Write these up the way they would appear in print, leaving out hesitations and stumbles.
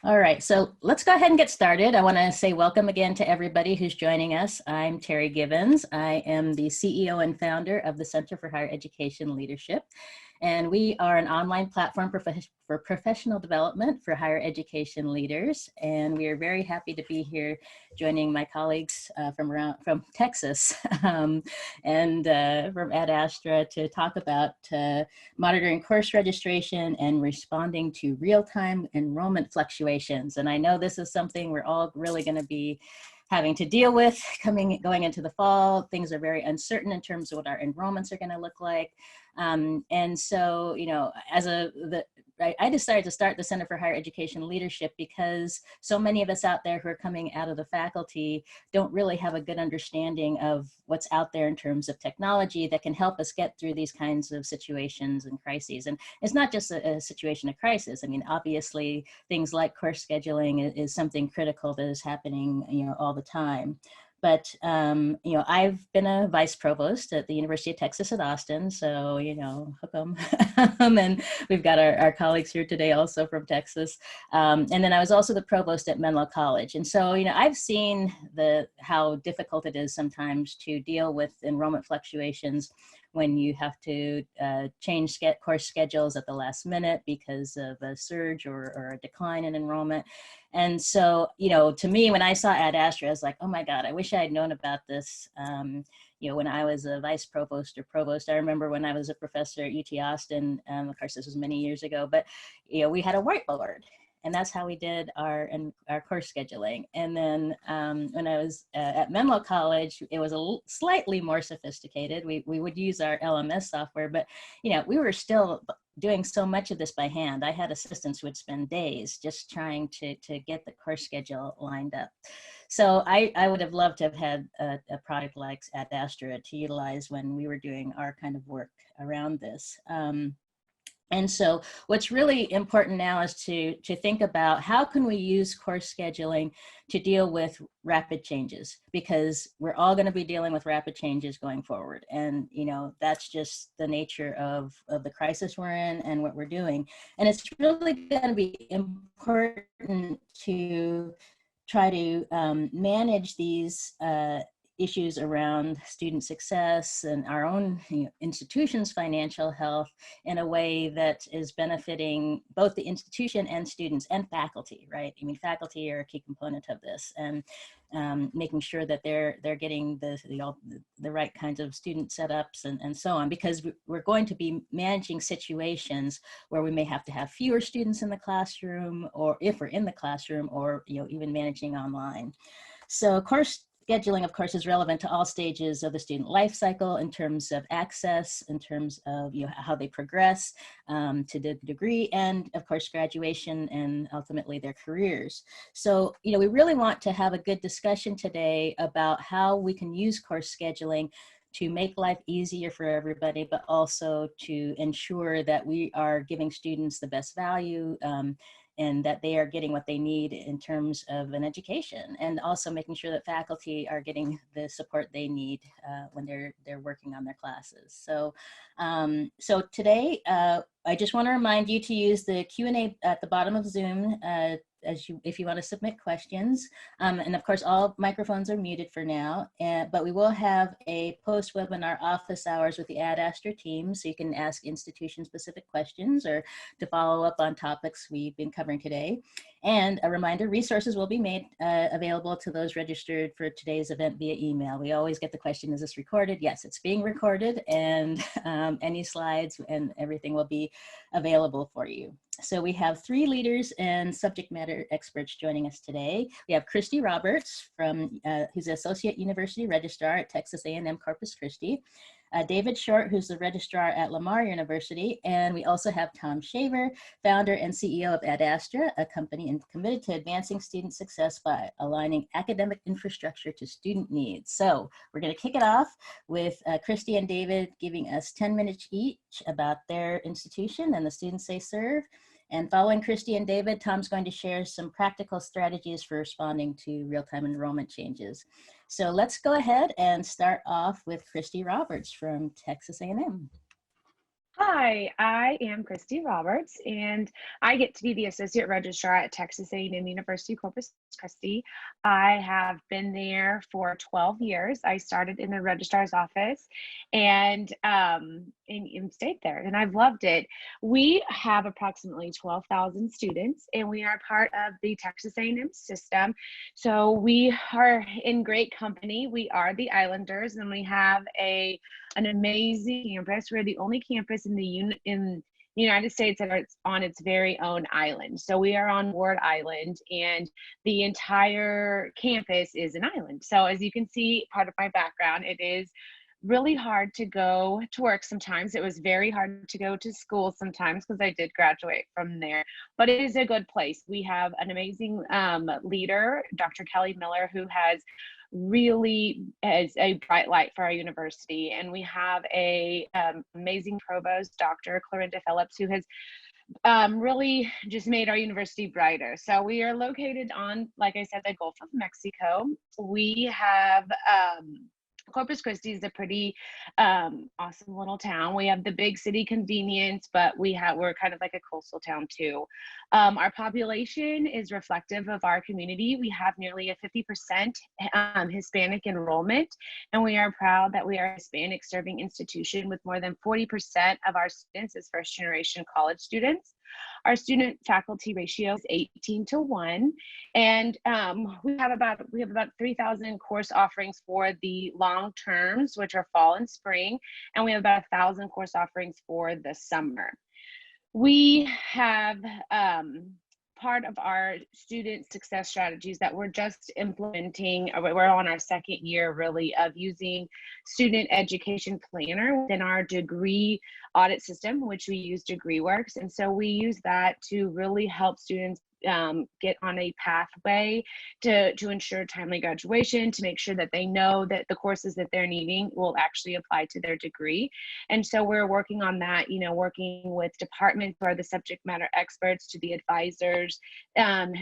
All right, so let's go ahead and get started. I want to say welcome again to everybody who's joining us. I'm Terry Gibbons. I am the CEO and founder of the Center for Higher Education Leadership. And we are an online platform for professional development for higher education leaders. And we are very happy to be here joining my colleagues from Texas and from Ad Astra to talk about monitoring course registration and responding to real-time enrollment fluctuations. And I know this is something we're all really going to be having to deal with going into the fall. Things are very uncertain in terms of what our enrollments are going to look like. And so, you know, I decided to start the Center for Higher Education Leadership because so many of us out there who are coming out of the faculty don't really have a good understanding of what's out there in terms of technology that can help us get through these kinds of situations and crises. And it's not just a situation of crisis. I mean, obviously, things like course scheduling is something critical that is happening, you know, all the time. But, you know, I've been a vice provost at the University of Texas at Austin. So, you know, hook 'em. And we've got our colleagues here today also from Texas. And then I was also the provost at Menlo College. And so, you know, I've seen how difficult it is sometimes to deal with enrollment fluctuations when you have to change course schedules at the last minute because of a surge or a decline in enrollment. And so, you know, to me, when I saw Ad Astra, I was like, oh my God, I wish I had known about this, you know, when I was a vice provost or provost. I remember when I was a professor at UT Austin, of course, this was many years ago, but, you know, we had a whiteboard. And that's how we did our course scheduling. And then when I was at Menlo College, it was slightly more sophisticated. We would use our LMS software, but you know, we were still doing so much of this by hand. I had assistants who would spend days just trying to get the course schedule lined up. So I would have loved to have had a product like Ad Astra to utilize when we were doing our kind of work around this. And so what's really important now is to think about how can we use course scheduling to deal with rapid changes, because we're all going to be dealing with rapid changes going forward. And, you know, that's just the nature of the crisis we're in and what we're doing. And it's really going to be important to try to manage these issues around student success and our own institution's financial health in a way that is benefiting both the institution and students and faculty, right? I mean, faculty are a key component of this, and making sure that they're getting the right kinds of student setups and so on, because we're going to be managing situations where we may have to have fewer students in the classroom, or if we're in the classroom, or you know, even managing online. So course scheduling, of course, is relevant to all stages of the student life cycle in terms of access, in terms of how they progress to the degree, and of course, graduation and ultimately their careers. So, we really want to have a good discussion today about how we can use course scheduling to make life easier for everybody, but also to ensure that we are giving students the best value and that they are getting what they need in terms of an education, and also making sure that faculty are getting the support they need when they're working on their classes. So, so today, I just want to remind you to use the Q&A at the bottom of Zoom if you want to submit questions. And of course, all microphones are muted for now, but we will have a post-webinar office hours with the Ad Astra team, so you can ask institution-specific questions or to follow up on topics we've been covering today. And a reminder, resources will be made available to those registered for today's event via email. We always get the question, is this recorded? Yes, it's being recorded, and any slides and everything will be available for you. So we have 3 leaders and subject matter experts joining us today. We have Christy Roberts, who's the Associate University Registrar at Texas A&M Corpus Christi. David Short, who's the registrar at Lamar University. And we also have Tom Shaver, founder and CEO of Ad Astra, a company committed to advancing student success by aligning academic infrastructure to student needs. So we're going to kick it off with Christy and David giving us 10 minutes each about their institution and the students they serve. And following Christy and David, Tom's going to share some practical strategies for responding to real-time enrollment changes. So let's go ahead and start off with Christy Roberts from Texas A&M. Hi, I am Christy Roberts, and I get to be the Associate Registrar at Texas A&M University Corpus Christi. I have been there for 12 years. I started in the registrar's office and stayed there, and I've loved it. We have approximately 12,000 students, and we are part of the Texas A&M system. So we are in great company. We are the Islanders, and we have an amazing campus. We're the only campus in the United States that is on its very own island. So we are on Ward Island, and the entire campus is an island. So as you can see, part of my background, it is really hard to go to work sometimes. It was very hard to go to school sometimes because I did graduate from there, but it is a good place. We have an amazing leader, Dr. Kelly Miller, who has really is a bright light for our university. And we have a amazing provost, Dr. Clorinda Phillips, who has really just made our university brighter. So we are located on, like I said, the Gulf of Mexico. We have Corpus Christi is a pretty awesome little town. We have the big city convenience, but we're kind of like a coastal town too. Our population is reflective of our community. We have nearly a 50% Hispanic enrollment, and we are proud that we are a Hispanic serving institution with more than 40% of our students as first generation college students. Our student faculty ratio is 18-1, and we have about 3,000 course offerings for the long terms, which are fall and spring, and we have about 1,000 course offerings for the summer. We have part of our student success strategies that we're just implementing. We're on our second year really of using student education planner within our degree audit system, which we use DegreeWorks. And so we use that to really help students get on a pathway to ensure timely graduation, to make sure that they know that the courses that they're needing will actually apply to their degree. And so we're working on that, working with departments who are the subject matter experts to the advisors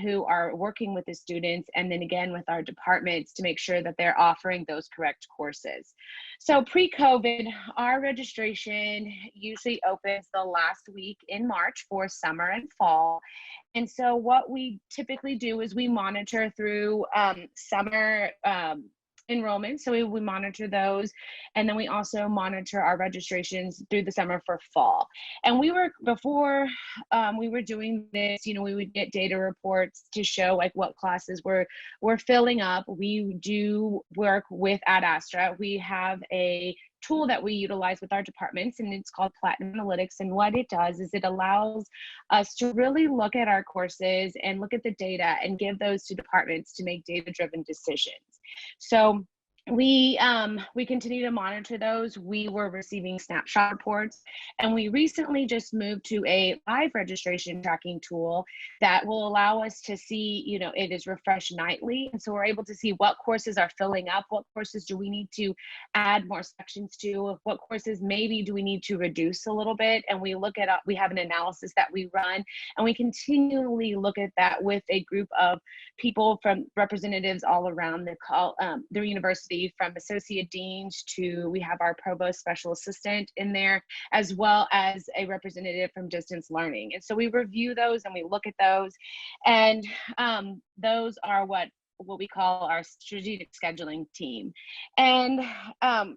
who are working with the students, and then again with our departments to make sure that they're offering those correct courses. So pre-COVID, our registration usually opens the last week in March for summer and fall. And so what we typically do is we monitor through summer enrollment. So we monitor those. And then we also monitor our registrations through the summer for fall. And before we were doing this, we would get data reports to show like what classes we're filling up. We do work with AASCU. We have a tool that we utilize with our departments, and it's called Platinum Analytics. And what it does is it allows us to really look at our courses and look at the data and give those to departments to make data-driven decisions. So we continue to monitor those. We were receiving snapshot reports, and we recently just moved to a live registration tracking tool that will allow us to see, it is refreshed nightly. And so we're able to see what courses are filling up, what courses do we need to add more sections to, what courses maybe do we need to reduce a little bit. And we have an analysis that we run, and we continually look at that with a group of people from representatives all around the university, from associate deans to, we have our provost special assistant in there, as well as a representative from distance learning. And so we review those and we look at those, and those are what we call our strategic scheduling team. And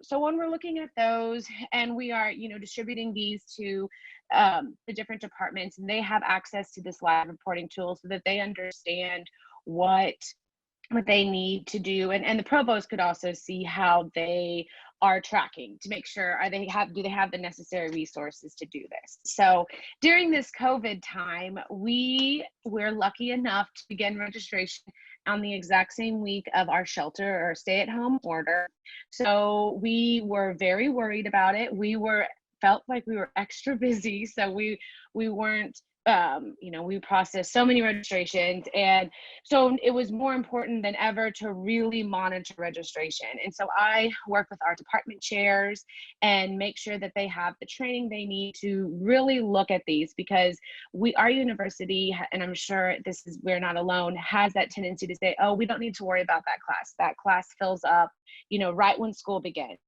so when we're looking at those and we are, distributing these to the different departments, and they have access to this live reporting tool so that they understand what they need to do, and the provost could also see how they are tracking to make sure do they have the necessary resources to do this. So during this COVID time, we're lucky enough to begin registration on the exact same week of our shelter or stay-at-home order. So we were very worried about it. Felt like we were extra busy, so we weren't we processed so many registrations, and so it was more important than ever to really monitor registration. And so I work with our department chairs and make sure that they have the training they need to really look at these, because our university, and I'm sure we're not alone, has that tendency to say, oh, we don't need to worry about that class. That class fills up, right when school begins.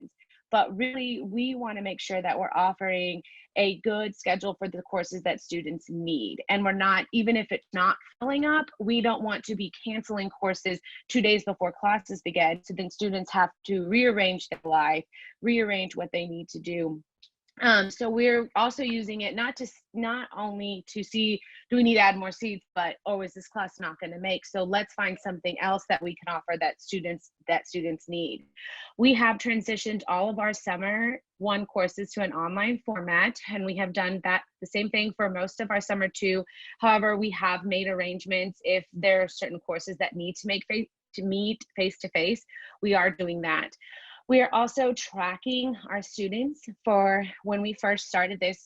but really we want to make sure that we're offering a good schedule for the courses that students need. And we're not, even if it's not filling up, we don't want to be canceling courses 2 days before classes begin. So then students have to rearrange their life, rearrange what they need to do. So we're also using it not only to see, do we need to add more seats, but oh, is this class not going to make? So let's find something else that we can offer that students need. We have transitioned all of our summer 1 courses to an online format, and we have done that the same thing for most of our summer 2. However, we have made arrangements if there are certain courses that need to meet face to face. We are doing that. We are also tracking our students for when we first started this,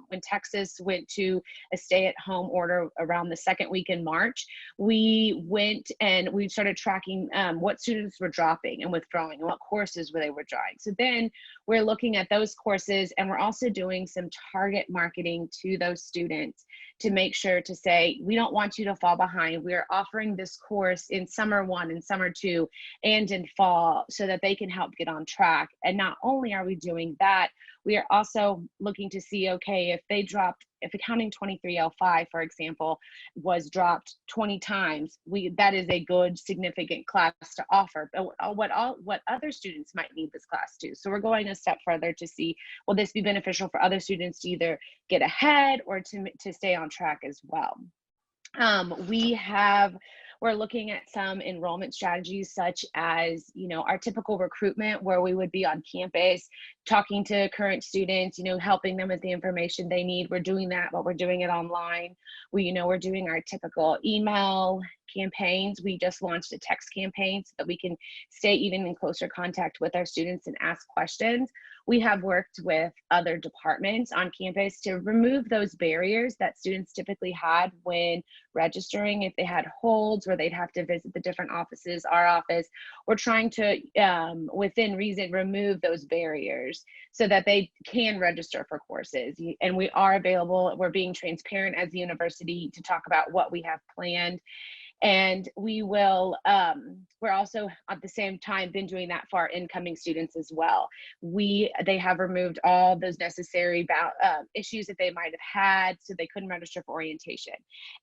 when Texas went to a stay-at-home order around the 2nd week in March. We went and we started tracking what students were dropping and withdrawing and what courses they were drawing. So then we're looking at those courses, and we're also doing some target marketing to those students to make sure to say, we don't want you to fall behind. We are offering this course in summer 1 and summer 2 and in fall so that they can help get on track. And not only are we doing that, we are also looking to see, okay, if accounting 2305, for example, was dropped 20 times, that is a good significant class to offer. But what other students might need this class to. So we're going a step further to see, will this be beneficial for other students to either get ahead or to stay on track as well. We're looking at some enrollment strategies, such as, our typical recruitment, where we would be on campus talking to current students, helping them with the information they need. We're doing that, but we're doing it online. We're doing our typical email campaigns. We just launched a text campaign so that we can stay even in closer contact with our students and ask questions. We have worked with other departments on campus to remove those barriers that students typically had when registering. If they had holds where they'd have to visit the different offices, our office, we're trying to, within reason, remove those barriers so that they can register for courses. And we are available. We're being transparent as a university to talk about what we have planned. And we will, we're also at the same time been doing that for our incoming students as well. They have removed all those necessary issues that they might have had, so they couldn't register for orientation.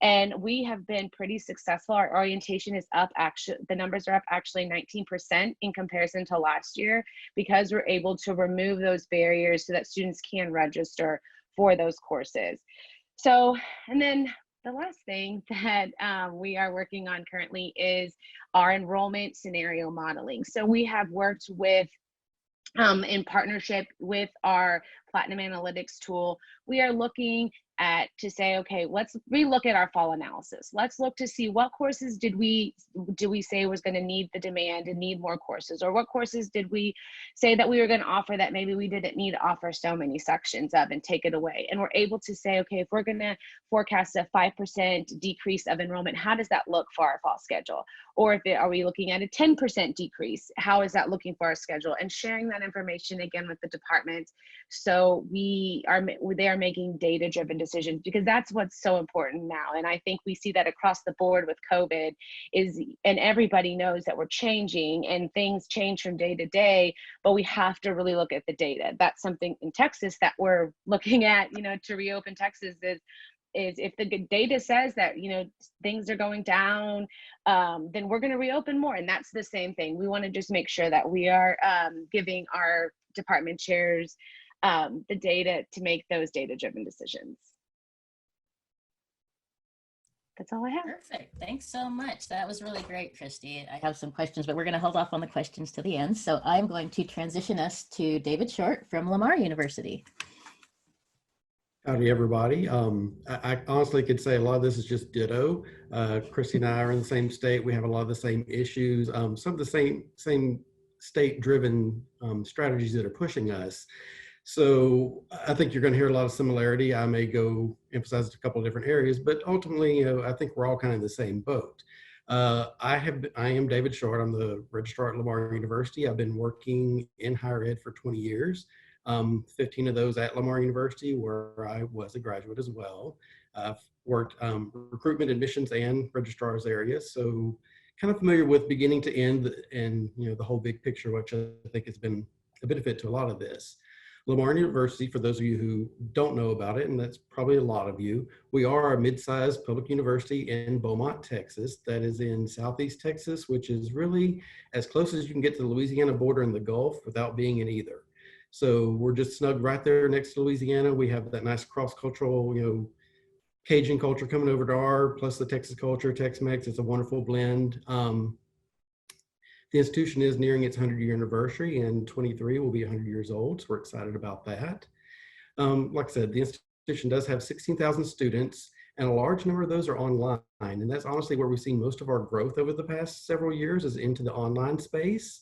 And we have been pretty successful. Our orientation is up, actually, the numbers are up actually 19% in comparison to last year, because we're able to remove those barriers so that students can register for those courses. So, and then the last thing that we are working on currently is our enrollment scenario modeling. So we have worked with, in partnership with our Platinum Analytics tool, we are looking to say, okay, let's relook at our fall analysis. Let's look to see what courses did we say was going to need the demand and need more courses, or what courses did we say that we were going to offer that maybe we didn't need to offer so many sections of and take it away. And we're able to say, okay, if we're going to forecast a 5% decrease of enrollment, how does that look for our fall schedule? Or are we looking at a 10% decrease? How is that looking for our schedule? And sharing that information again with the department, so they are making data-driven decisions, because that's what's so important now. And I think we see that across the board with COVID and everybody knows that we're changing and things change from day to day, but we have to really look at the data. That's something in Texas that we're looking at, to reopen Texas is if the data says that, things are going down, then we're going to reopen more. And that's the same thing. We want to just make sure that we are giving our department chairs the data to make those data-driven decisions. That's all I have. Perfect. Thanks so much. That was really great, Christy. I have some questions, but we're going to hold off on the questions to the end. So I'm going to transition us to David Short from Lamar University. Howdy, everybody. I honestly could say a lot of this is just ditto. Christy and I are in the same state. We have a lot of the same issues, some of the same state-driven strategies that are pushing us. So I think you're going to hear a lot of similarity. I may go emphasize a couple of different areas, but ultimately, I think we're all kind of in the same boat. I am David Short. I'm the registrar at Lamar University. I've been working in higher ed for 20 years. 15 of those at Lamar University, where I was a graduate as well. I've worked recruitment, admissions, and registrar's areas, so kind of familiar with beginning to end and the whole big picture, which I think has been a benefit to a lot of this. Lamar University, for those of you who don't know about it, and that's probably a lot of you, we are a mid-sized public university in Beaumont, Texas, that is in Southeast Texas, which is really as close as you can get to the Louisiana border and the Gulf without being in either. So we're just snug right there next to Louisiana. We have that nice cross-cultural, Cajun culture coming over to our, plus the Texas culture, Tex-Mex. It's a wonderful blend. The institution is nearing its 100-year anniversary, and 23 will be 100 years old, so we're excited about that. Like I said, the institution does have 16,000 students, and a large number of those are online, and that's honestly where we've seen most of our growth over the past several years, is into the online space,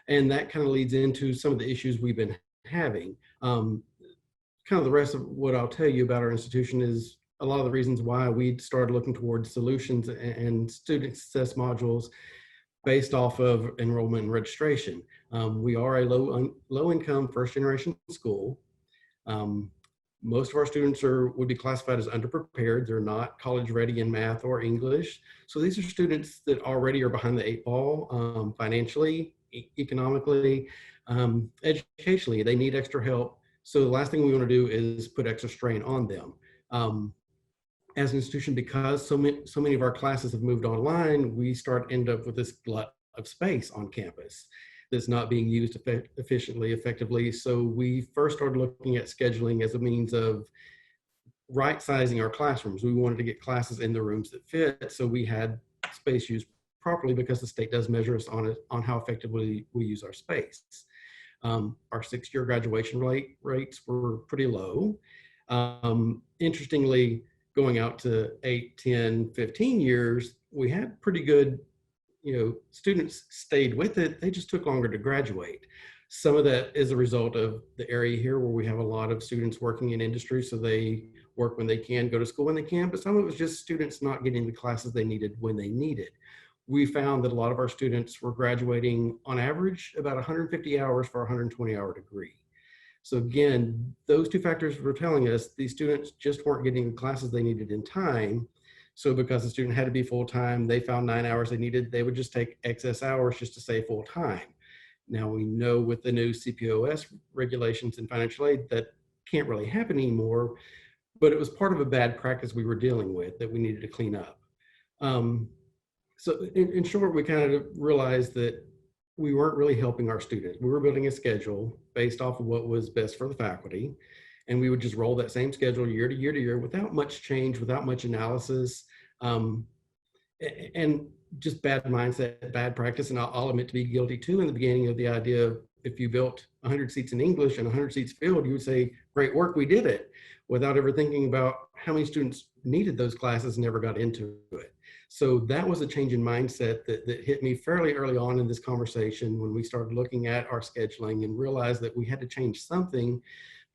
and that kind of leads into some of the issues we've been having. Kind of the rest of what I'll tell you about our institution is a lot of the reasons why we started looking towards solutions and student success modules based off of enrollment and registration. We are a low income first generation school. Most of our students would be classified as underprepared. They're not college ready in math or English. So these are students that already are behind the 8 ball financially, economically, educationally. They need extra help. So the last thing we want to do is put extra strain on them. As an institution, because so many of our classes have moved online, we end up with this glut of space on campus that's not being used effectively. So we first started looking at scheduling as a means of right-sizing our classrooms. We wanted to get classes in the rooms that fit, so we had space used properly, because the state does measure us on how effectively we use our space. Our 6-year graduation rates were pretty low. Interestingly, going out to 8, 10, 15 years, we had pretty good, students stayed with it. They just took longer to graduate. Some of that is a result of the area here where we have a lot of students working in industry, so they work when they can, go to school when they can, but some of it was just students not getting the classes they needed when they needed. We found that a lot of our students were graduating on average about 150 hours for a 120-hour degree. So again, those two factors were telling us these students just weren't getting the classes they needed in time. So because the student had to be full-time, they found 9 hours they needed, they would just take excess hours just to say full-time. Now we know with the new CPOS regulations in financial aid that can't really happen anymore, but it was part of a bad practice we were dealing with that we needed to clean up. So in short, we kind of realized that we weren't really helping our students. We were building a schedule based off of what was best for the faculty, and we would just roll that same schedule year to year to year without much change, without much analysis, and just bad mindset, bad practice. And I'll admit to be guilty too in the beginning of the idea of, if you built 100 seats in English and 100 seats filled, you would say, great work, we did it, without ever thinking about how many students needed those classes and never got into it. So that was a change in mindset that hit me fairly early on in this conversation when we started looking at our scheduling and realized that we had to change something,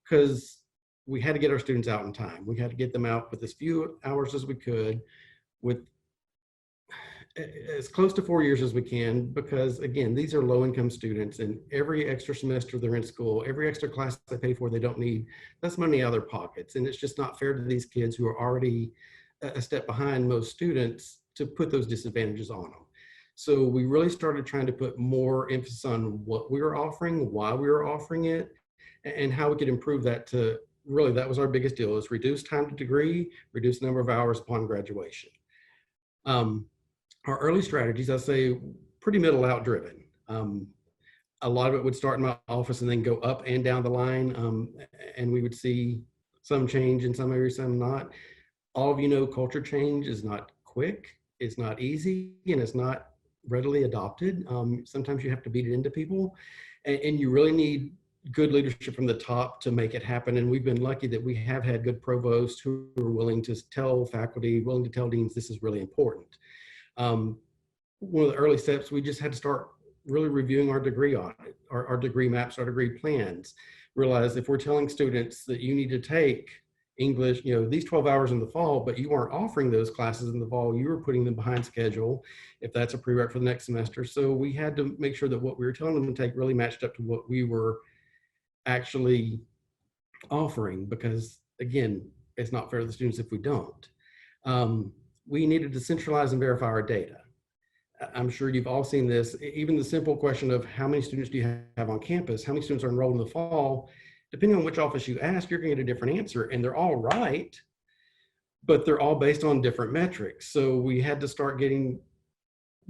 because we had to get our students out in time. We had to get them out with as few hours as we could, with as close to 4 years as we can, because again, these are low-income students, and every extra semester they're in school, every extra class they pay for they don't need, that's money out of their pockets. And it's just not fair to these kids who are already a step behind most students to put those disadvantages on them. So we really started trying to put more emphasis on what we were offering, why we were offering it, and how we could improve that. To really, that was our biggest deal, is reduce time to degree, reduce the number of hours upon graduation. Our early strategies, I say, pretty middle out driven. A lot of it would start in my office and then go up and down the line, and we would see some change in some areas, some not. All of you know, culture change is not quick, it's not easy, and it's not readily adopted. Sometimes you have to beat it into people, and you really need good leadership from the top to make it happen. And we've been lucky that we have had good provosts who are willing to tell faculty, willing to tell deans, this is really important. One of the early steps, we just had to start really reviewing our degree audit, our degree maps, our degree plans. Realize if we're telling students that you need to take English, these 12 hours in the fall, but you aren't offering those classes in the fall, you were putting them behind schedule if that's a prereq for the next semester. So we had to make sure that what we were telling them to take really matched up to what we were actually offering, because again, it's not fair to the students if we don't. We needed to centralize and verify our data. I'm sure you've all seen this, even the simple question of how many students do you have on campus, how many students are enrolled in the fall, depending on which office you ask, you're gonna get a different answer, and they're all right, but they're all based on different metrics. So we had to start getting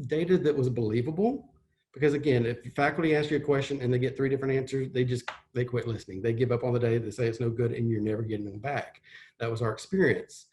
data that was believable, because again, if faculty ask you a question and they get 3 different answers, they quit listening. They give up on the data, they say it's no good, and you're never getting them back. That was our experience.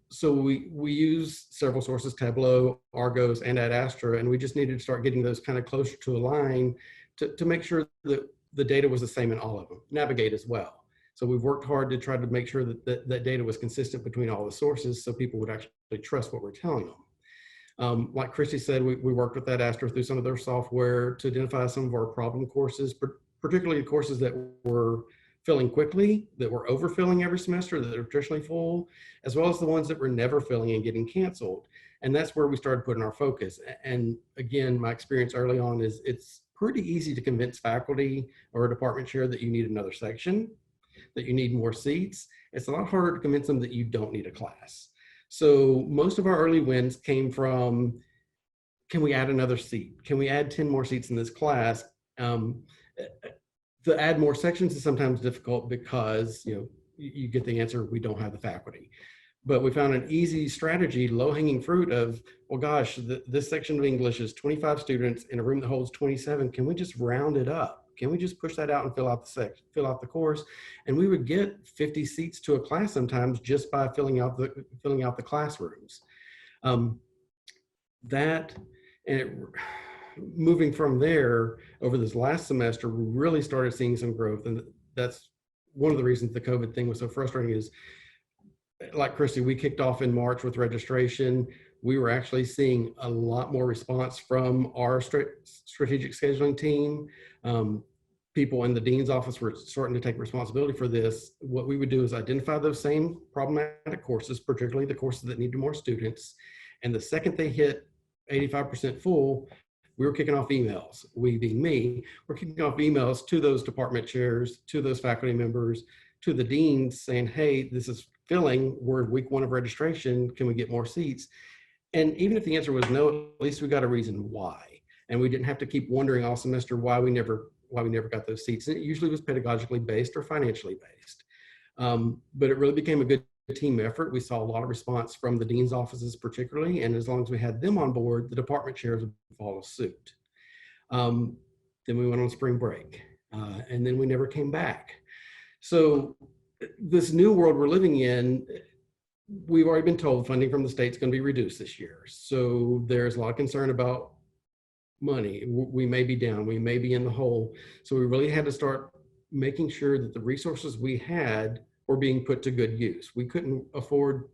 So we use several sources, Tableau, Argos, and AASCU, and we just needed to start getting those kind of closer to a line to make sure that the data was the same in all of them. Navigate as well. So we've worked hard to try to make sure that data was consistent between all the sources so people would actually trust what we're telling them. Like Christy said, we worked with that AASCU through some of their software to identify some of our problem courses, particularly courses that were filling quickly, that were overfilling every semester, that are traditionally full, as well as the ones that were never filling and getting canceled. And that's where we started putting our focus. And again, my experience early on is it's pretty easy to convince faculty or a department chair that you need another section, that you need more seats. It's a lot harder to convince them that you don't need a class. So most of our early wins came from, can we add another seat? Can we add 10 more seats in this class? To add more sections is sometimes difficult because you get the answer, we don't have the faculty. But we found an easy strategy, low-hanging fruit of, well, gosh, this section of English is 25 students in a room that holds 27. Can we just round it up? Can we just push that out and fill out the course? And we would get 50 seats to a class sometimes just by filling out the classrooms. Moving from there, over this last semester, we really started seeing some growth. And that's one of the reasons the COVID thing was so frustrating is, like Christy, we kicked off in March with registration. We were actually seeing a lot more response from our strategic scheduling team. People in the dean's office were starting to take responsibility for this. What we would do is identify those same problematic courses, particularly the courses that needed more students. And the second they hit 85% full, we were kicking off emails. We being me, we're kicking off emails to those department chairs, to those faculty members, to the deans saying, hey, this is filling, we're week 1 of registration, can we get more seats? And even if the answer was no, at least we got a reason why. And we didn't have to keep wondering all semester why we never got those seats. And it usually was pedagogically based or financially based. But it really became a good team effort. We saw a lot of response from the dean's offices particularly, and as long as we had them on board, the department chairs would follow suit. Then we went on spring break, and then we never came back. So this new world we're living in, we've already been told funding from the state's going to be reduced this year. So there's a lot of concern about money. We may be down, we may be in the hole. So we really had to start making sure that the resources we had were being put to good use. We couldn't afford,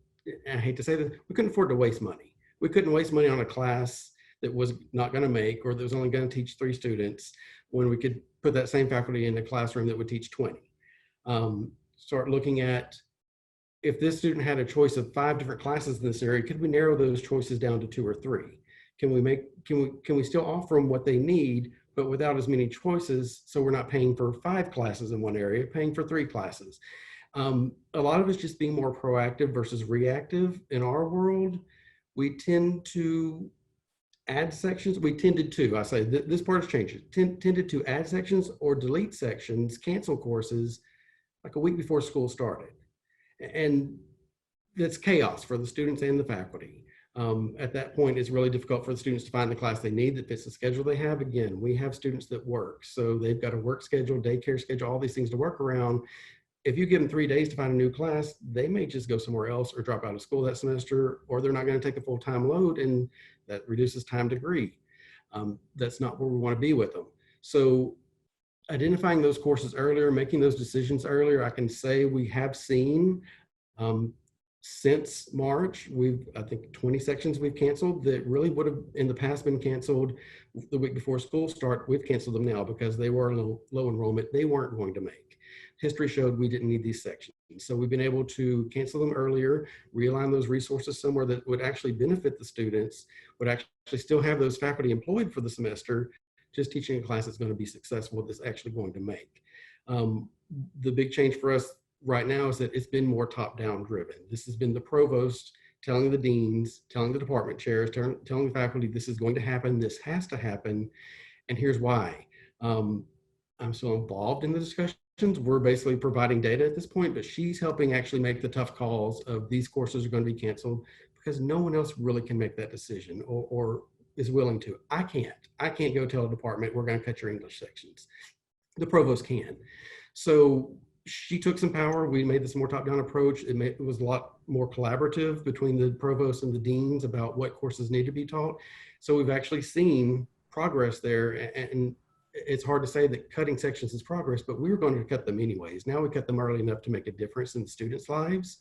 I hate to say this, we couldn't afford to waste money. We couldn't waste money on a class that was not going to make, or that was only going to teach 3 students, when we could put that same faculty in a classroom that would teach 20. Start looking at, if this student had a choice of 5 different classes in this area, could we narrow those choices down to 2 or 3? Can we still offer them what they need, but without as many choices, so we're not paying for 5 classes in one area, paying for 3 classes? A lot of it's just being more proactive versus reactive. In our world, we tend to add sections. We tended to, I say this part has changed, tended to add sections or delete sections, cancel courses like a week before school started. And that's chaos for the students and the faculty. At that point, it's really difficult for the students to find the class they need that fits the schedule they have. Again, we have students that work, so they've got a work schedule, daycare schedule, all these things to work around. If you give them 3 days to find a new class, they may just go somewhere else or drop out of school that semester, or they're not going to take a full-time load, and that reduces time degree. That's not where we want to be with them. So identifying those courses earlier, making those decisions earlier, I can say we have seen since March, I think 20 sections we've canceled that really would have in the past been canceled the week before school start. We've canceled them now because they were low enrollment. They weren't going to make. History showed we didn't need these sections. So we've been able to cancel them earlier, realign those resources somewhere that would actually benefit the students, would actually still have those faculty employed for the semester, just teaching a class that's going to be successful, that's actually going to make. The big change for us right now is that it's been more top-down driven. This has been the provost telling the deans, telling the department chairs, telling the faculty, this is going to happen, this has to happen, and here's why. I'm still involved in the discussions. We're basically providing data at this point, but she's helping actually make the tough calls of these courses are going to be canceled because no one else really can make that decision or is willing to. I can't go tell a department we're going to cut your English sections. The provost can. So she took some power. We made this more top-down approach. It was a lot more collaborative between the provost and the deans about what courses need to be taught. So we've actually seen progress there, and it's hard to say that cutting sections is progress, but we were going to cut them anyways. Now we cut them early enough to make a difference in the students' lives.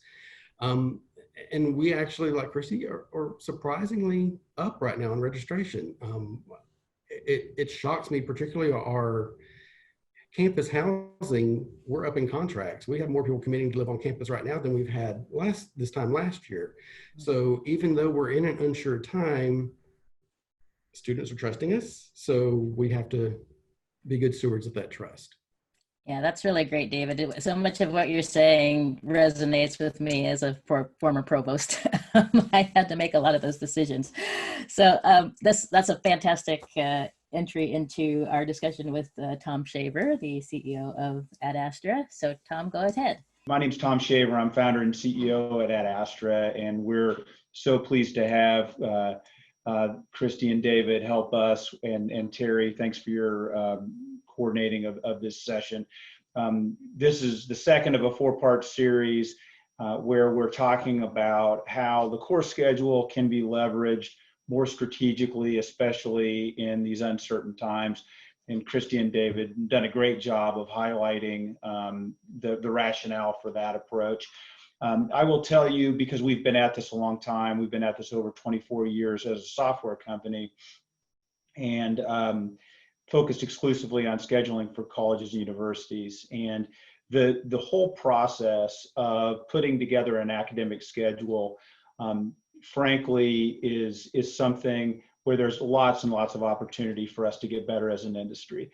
And we actually, like Christy, are surprisingly up right now in registration. It shocks me, particularly our campus housing. We're up in contracts. We have more people committing to live on campus right now than we've had this time last year. So even though we're in an unsure time, students are trusting us. So we have to be good stewards of that trust. Yeah, that's really great, David. So much of what you're saying resonates with me as a former provost. I had to make a lot of those decisions. So that's a fantastic entry into our discussion with Tom Shaver, the CEO of Ad-Astra. So Tom, go ahead. My name's Tom Shaver. I'm founder and CEO at Ad-Astra, and we're so pleased to have Christy and David help us, and Terry, thanks for your coordinating of this session. This is the second of a 4-part series where we're talking about how the course schedule can be leveraged more strategically, especially in these uncertain times. And Christy and David done a great job of highlighting the rationale for that approach. I will tell you, because we've been at this a long time, we've been at this over 24 years as a software company, and focused exclusively on scheduling for colleges and universities. And the whole process of putting together an academic schedule, frankly, is something where there's lots and lots of opportunity for us to get better as an industry.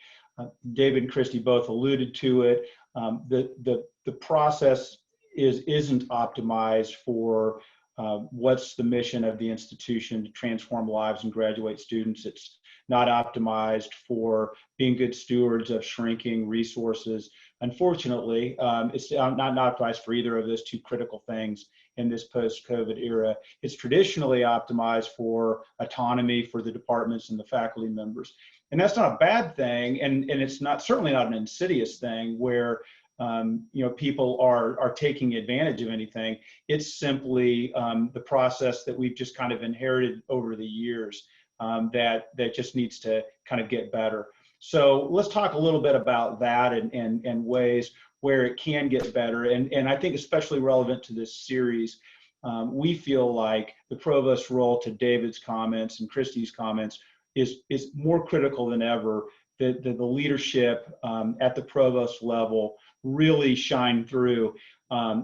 David and Christy both alluded to it. The process isn't optimized for what's the mission of the institution to transform lives and graduate students. It's not optimized for being good stewards of shrinking resources. Unfortunately, it's not optimized for either of those two critical things in this post-COVID era. It's traditionally optimized for autonomy for the departments and the faculty members. And that's not a bad thing, and it's certainly not an insidious thing where people are taking advantage of anything. It's simply the process that we've just kind of inherited over the years that just needs to kind of get better. So let's talk a little bit about that and ways where it can get better. And I think especially relevant to this series, we feel like the provost's role, to David's comments and Christy's comments, is more critical than ever. The leadership at the provost level really shine through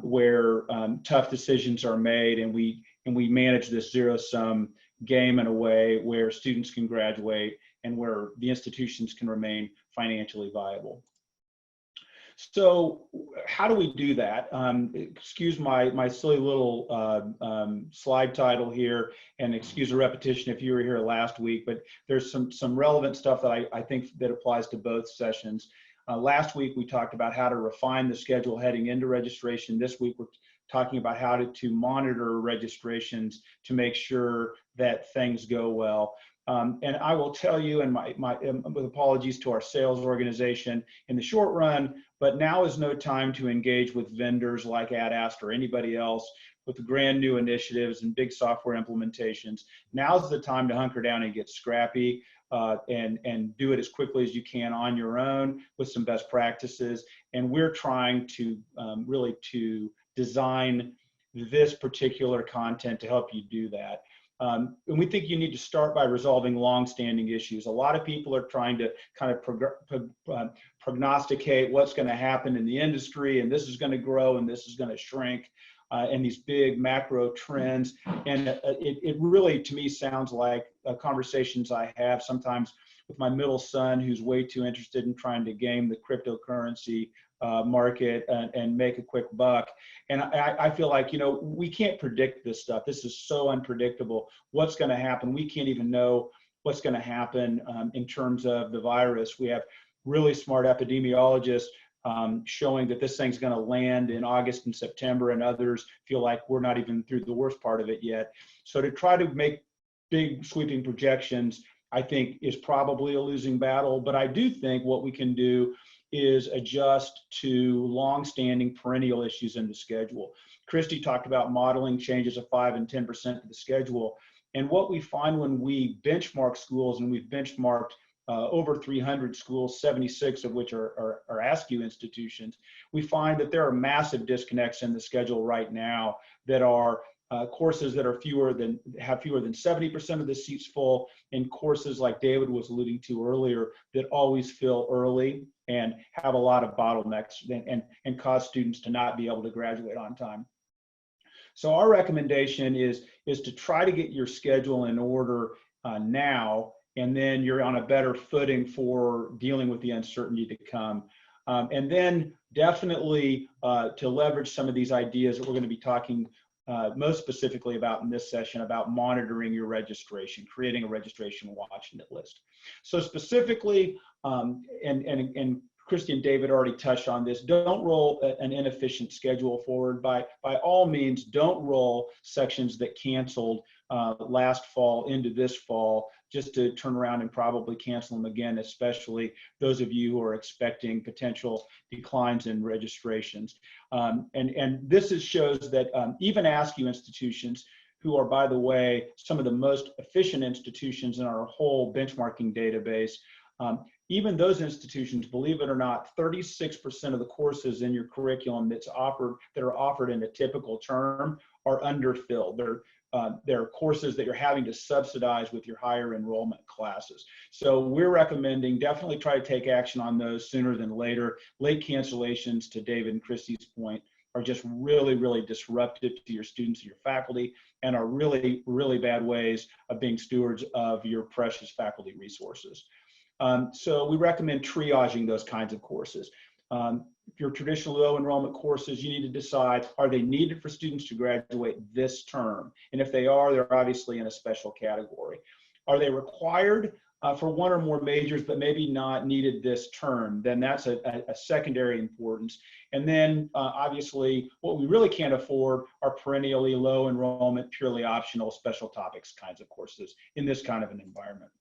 where tough decisions are made, and we manage this zero-sum game in a way where students can graduate and where the institutions can remain financially viable. So how do we do that? Excuse my silly little slide title here, and excuse the repetition if you were here last week, but there's some relevant stuff that I think that applies to both sessions. Last week we talked about how to refine the schedule heading into registration. This week we're talking about how to monitor registrations to make sure that things go well. And I will tell you, and with apologies to our sales organization in the short run, but now is no time to engage with vendors like Ad-Astra or anybody else with the brand new initiatives and big software implementations. Now's the time to hunker down and get scrappy and do it as quickly as you can on your own with some best practices. And we're trying to really to design this particular content to help you do that. And we think you need to start by resolving long-standing issues. A lot of people are trying to kind of prognosticate what's going to happen in the industry, and this is going to grow and this is going to shrink, and these big macro trends. And it really, to me, sounds like conversations I have sometimes with my middle son, who's way too interested in trying to game the cryptocurrency market and make a quick buck. And I feel like, we can't predict this stuff. This is so unpredictable. What's going to happen? We can't even know what's going to happen in terms of the virus. We have really smart epidemiologists showing that this thing's going to land in August and September, and others feel like we're not even through the worst part of it yet. So to try to make big sweeping projections, I think, is probably a losing battle. But I do think what we can do is adjust to long-standing perennial issues in the schedule. Christy talked about modeling changes of 5 and 10% of the schedule. And what we find when we benchmark schools, and we've benchmarked over 300 schools, 76 of which are AASCU institutions, we find that there are massive disconnects in the schedule right now that are courses that are have fewer than 70% of the seats full, and courses like David was alluding to earlier that always fill early and have a lot of bottlenecks and cause students to not be able to graduate on time. So our recommendation is to try to get your schedule in order now, and then you're on a better footing for dealing with the uncertainty to come. And then definitely to leverage some of these ideas that we're going to be talking most specifically about in this session, about monitoring your registration, creating a registration watch list. So specifically, and Christy and David already touched on this, don't roll an inefficient schedule forward. By all means, don't roll sections that canceled last fall into this fall, just to turn around and probably cancel them again, especially those of you who are expecting potential declines in registrations. And this shows that even AASCU institutions, who are, by the way, some of the most efficient institutions in our whole benchmarking database, even those institutions, believe it or not, 36% of the courses in your curriculum that are offered in a typical term are underfilled. They're courses that you're having to subsidize with your higher enrollment classes. So we're recommending definitely try to take action on those sooner than later. Late cancellations, to David and Christy's point, are just really, really disruptive to your students and your faculty, and are really, really bad ways of being stewards of your precious faculty resources. So we recommend triaging those kinds of courses. Your traditional low enrollment courses, you need to decide, are they needed for students to graduate this term? And if they are, they're obviously in a special category. Are they required for one or more majors, but maybe not needed this term? Then that's a secondary importance. And then obviously, what we really can't afford are perennially low enrollment, purely optional special topics kinds of courses in this kind of an environment.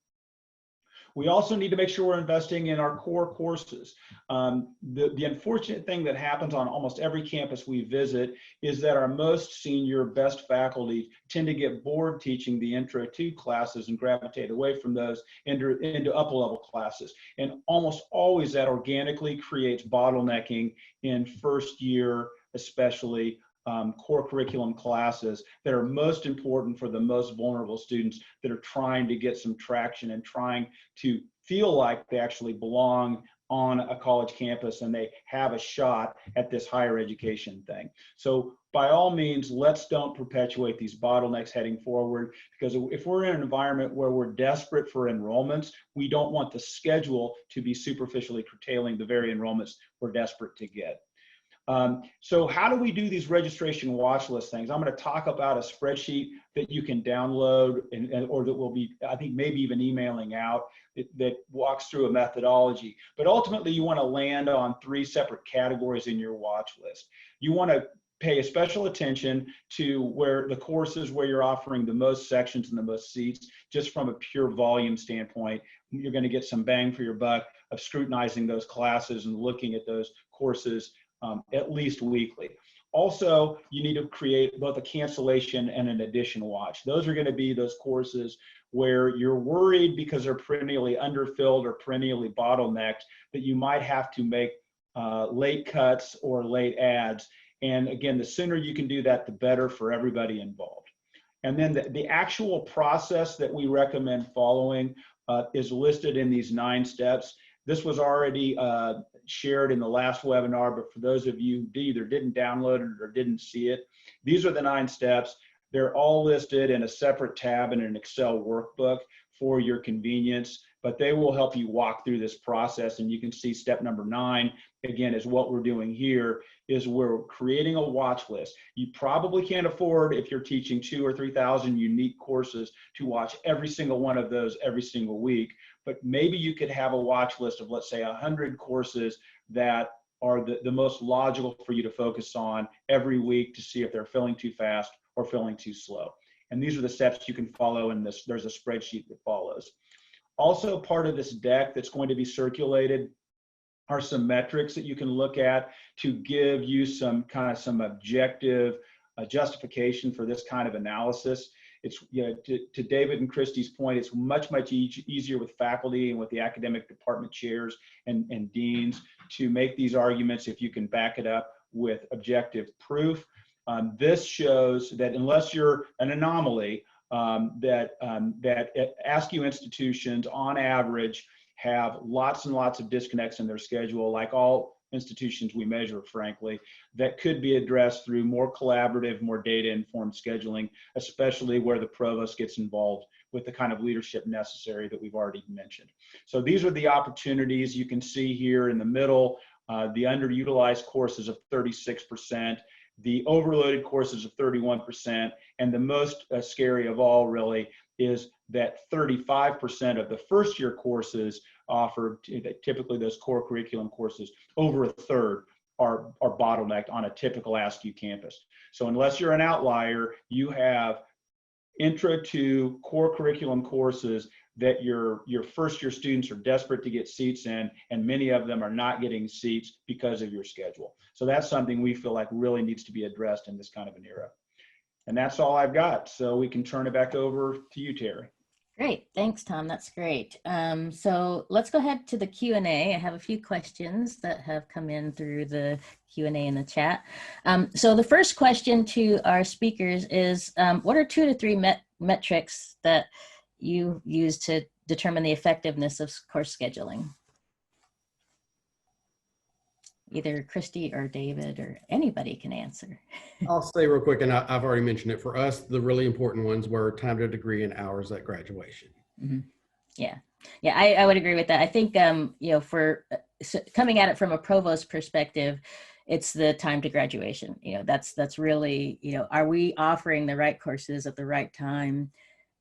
We also need to make sure we're investing in our core courses. The unfortunate thing that happens on almost every campus we visit is that our most senior, best faculty tend to get bored teaching the Intro 2 classes and gravitate away from those into upper level classes. And almost always that organically creates bottlenecking in first year, especially core curriculum classes that are most important for the most vulnerable students that are trying to get some traction and trying to feel like they actually belong on a college campus and they have a shot at this higher education thing. So by all means, let's don't perpetuate these bottlenecks heading forward, because if we're in an environment where we're desperate for enrollments, we don't want the schedule to be superficially curtailing the very enrollments we're desperate to get. So how do we do these registration watch list things? I'm going to talk about a spreadsheet that you can download or that will be, I think, maybe even emailing out that walks through a methodology. But ultimately, you want to land on 3 separate categories in your watch list. You want to pay a special attention to where the courses where you're offering the most sections and the most seats, just from a pure volume standpoint. You're going to get some bang for your buck of scrutinizing those classes and looking at those courses at least weekly. Also, you need to create both a cancellation and an addition watch. Those are going to be those courses where you're worried because they're perennially underfilled or perennially bottlenecked that you might have to make late cuts or late adds. And again, the sooner you can do that, the better for everybody involved. And then the actual process that we recommend following is listed in these 9 steps. This was already shared in the last webinar, but for those of you who either didn't download it or didn't see it, these are the 9 steps. They're all listed in a separate tab in an Excel workbook for your convenience, but they will help you walk through this process. And you can see step number 9, again, is what we're doing here, is we're creating a watch list. You probably can't afford, if you're teaching 2,000 or 3,000 unique courses, to watch every single one of those every single week, but maybe you could have a watch list of, let's say, 100 courses that are the most logical for you to focus on every week to see if they're filling too fast or filling too slow. And these are the steps you can follow in this. There's a spreadsheet that follows. Also, part of this deck that's going to be circulated are some metrics that you can look at to give you some objective justification for this kind of analysis. It's, you know, to David and Christy's point, it's much easier with faculty and with the academic department chairs and deans to make these arguments if you can back it up with objective proof. This shows that unless you're an anomaly, that AASCU institutions on average have lots and lots of disconnects in their schedule, like all institutions we measure, frankly, that could be addressed through more collaborative, more data-informed scheduling, especially where the provost gets involved with the kind of leadership necessary that we've already mentioned. So these are the opportunities you can see here in the middle, the underutilized courses of 36%, the overloaded courses of 31%, and the most scary of all really is that 35% of the first year courses offered, typically those core curriculum courses, over a third are bottlenecked on a typical AASCU campus. So unless you're an outlier, you have intro to core curriculum courses that your first year students are desperate to get seats in, and many of them are not getting seats because of your schedule. So that's something we feel like really needs to be addressed in this kind of an era. And that's all I've got. So we can turn it back over to you, Terry. Great. Thanks, Tom. That's great. So let's go ahead to the Q&A. I have a few questions that have come in through the Q&A in the chat. So the first question to our speakers is, what are 2 to 3 metrics that you use to determine the effectiveness of course scheduling? Either Christy or David or anybody can answer. I'll say real quick, and I've already mentioned it. For us, the really important ones were time to degree and hours at graduation. Mm-hmm. Yeah, I would agree with that. I think, you know, for coming at it from a provost perspective, it's the time to graduation. You know, that's really, you know, are we offering the right courses at the right time?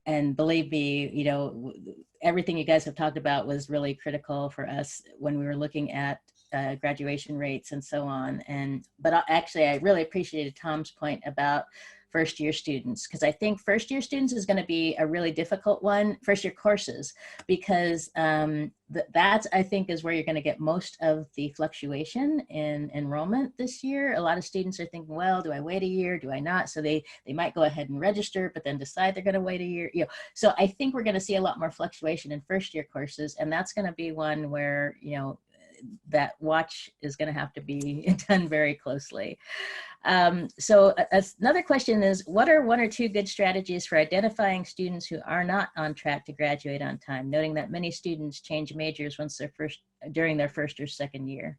And believe me, you know, everything you guys have talked about was really critical for us when we were looking at graduation rates and so on. But actually, I really appreciated Tom's point about first year students, because I think first year students is going to be a really difficult one, first year courses, because that's, I think, is where you're going to get most of the fluctuation in enrollment this year. A lot of students are thinking, well, do I wait a year? Do I not? So they might go ahead and register, but then decide they're going to wait a year. You know, so I think we're going to see a lot more fluctuation in first year courses, and that's going to be one where, you know, that watch is going to have to be done very closely. So another question is, what are 1 or 2 good strategies for identifying students who are not on track to graduate on time, noting that many students change majors during their first or second year?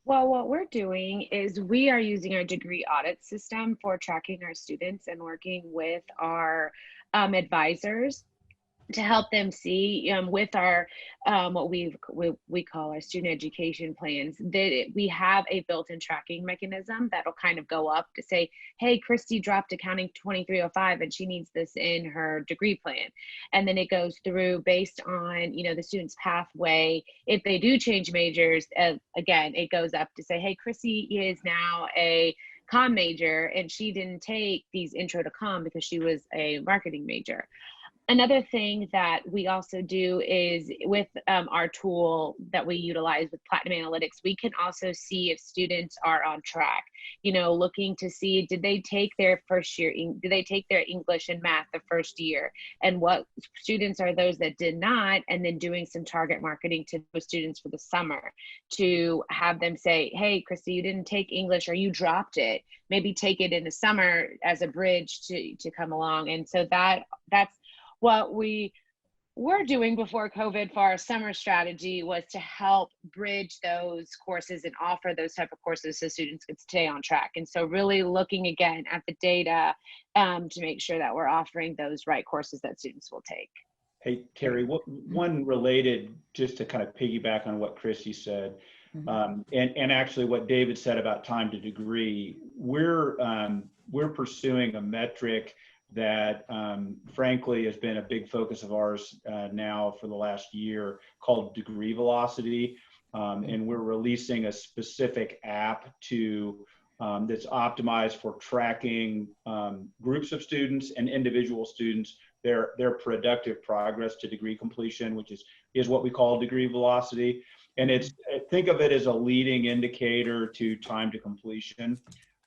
Well, what we're doing is we are using our degree audit system for tracking our students and working with our advisors to help them see with our what we call our student education plans, that we have a built-in tracking mechanism that'll kind of go up to say, hey, Christy dropped accounting 2305 and she needs this in her degree plan. And then it goes through based on, you know, the student's pathway. If they do change majors, again, it goes up to say, hey, Christy is now a comm major and she didn't take these intro to comm because she was a marketing major. Another thing that we also do is with our tool that we utilize with Platinum Analytics, we can also see if students are on track, you know, looking to see, did they take their first year, did they take their English and math the first year, and what students are those that did not, and then doing some target marketing to those students for the summer to have them say, hey, Christy, you didn't take English or you dropped it, maybe take it in the summer as a bridge to come along. And so that's what we we're doing before COVID for our summer strategy was to help bridge those courses and offer those type of courses so students could stay on track. And so really looking again at the data to make sure that we're offering those right courses that students will take. Hey, Terry, one related, just to kind of piggyback on what Christy said, and actually what David said about time to degree, we're pursuing a metric that frankly has been a big focus of ours now for the last year, called degree velocity. And we're releasing a specific app that's optimized for tracking groups of students and individual students, their productive progress to degree completion, which is what we call degree velocity. And think of it as a leading indicator to time to completion.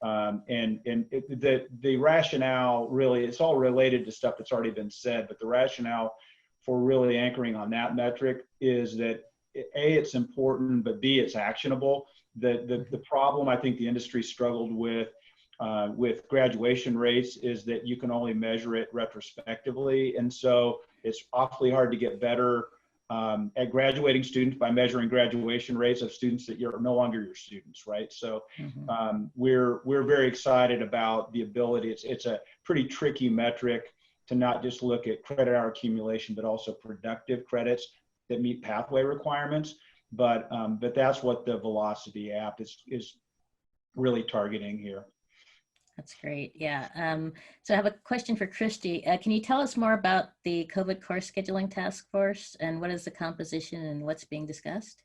The rationale really, it's all related to stuff that's already been said, but the rationale for really anchoring on that metric is that A, it's important, but B, it's actionable. The problem I think the industry struggled with graduation rates is that you can only measure it retrospectively. And so it's awfully hard to get better at graduating students by measuring graduation rates of students that you're no longer your students, right? So we're very excited about the ability. It's a pretty tricky metric to not just look at credit hour accumulation, but also productive credits that meet pathway requirements. But that's what the Velocity app is really targeting here. That's great. Yeah. So I have a question for Christy. Can you tell us more about the COVID course scheduling task force and what is the composition and what's being discussed?